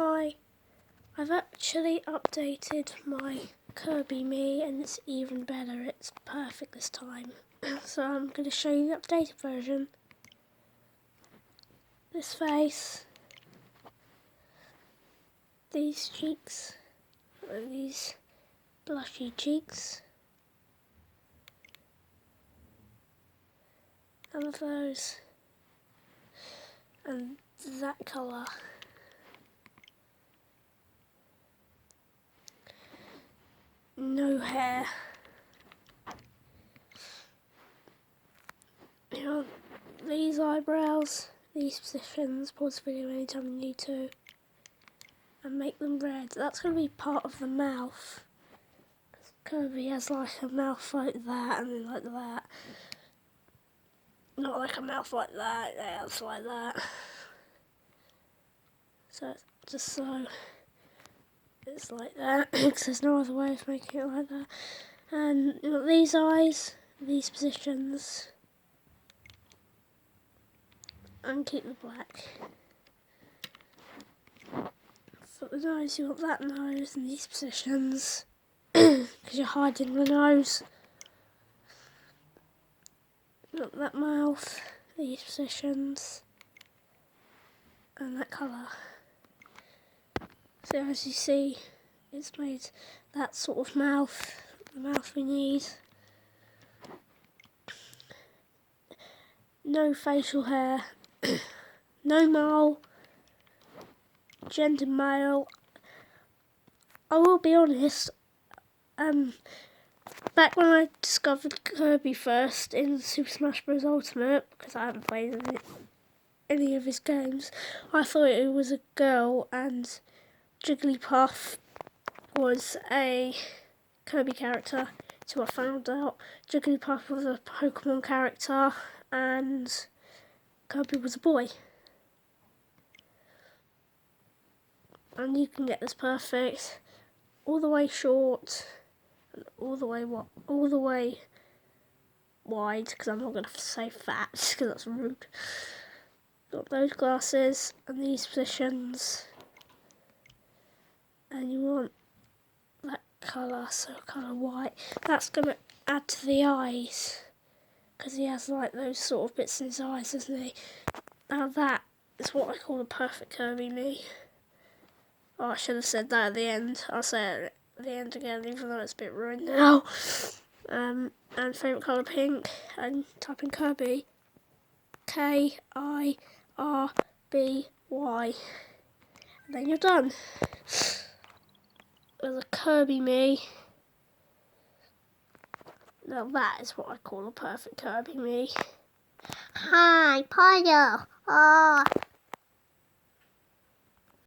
Hi, I've actually updated my Kirby me and it's even better, it's perfect this time. So I'm going to show you the updated version. This face, these cheeks, these blushy cheeks, some of those, and that colour. No hair. You know, these eyebrows, these positions, pause the video anytime you need to, and make them red. That's going to be part of the mouth. Kirby has like a mouth like that and then like that. Not like a mouth like that, yeah, it's like that. So it's just so it's like that, because there's no other way of making it like that. And you know, these eyes, these positions, and keep the black. For the nose, you want that nose and these positions, because you're hiding the nose. You want that mouth, these positions, and that colour. So as you see, it's made that sort of mouth, the mouth we need. No facial hair, no mole, gender male. I will be honest, back when I discovered Kirby first in Super Smash Bros. Ultimate, because I haven't played any of his games, I thought it was a girl and Jigglypuff was a Kirby character. So I found out Jigglypuff was a Pokemon character and Kirby was a boy. And you can get this perfect, all the way short, and all the way wide, because I'm not going to say fat, because that's rude. Got those glasses and these positions, and you want that colour, so colour white. That's going to add to the eyes, because he has like those sort of bits in his eyes, doesn't he? Now that is what I call a perfect Kirby me. Oh, I should have said that at the end. I'll say it at the end again, even though it's a bit ruined now. And favourite colour pink, and type in Kirby, Kirby, and then you're done. There's a Kirby me. Now that is what I call a perfect Kirby me. Hi, Poyo. Oh.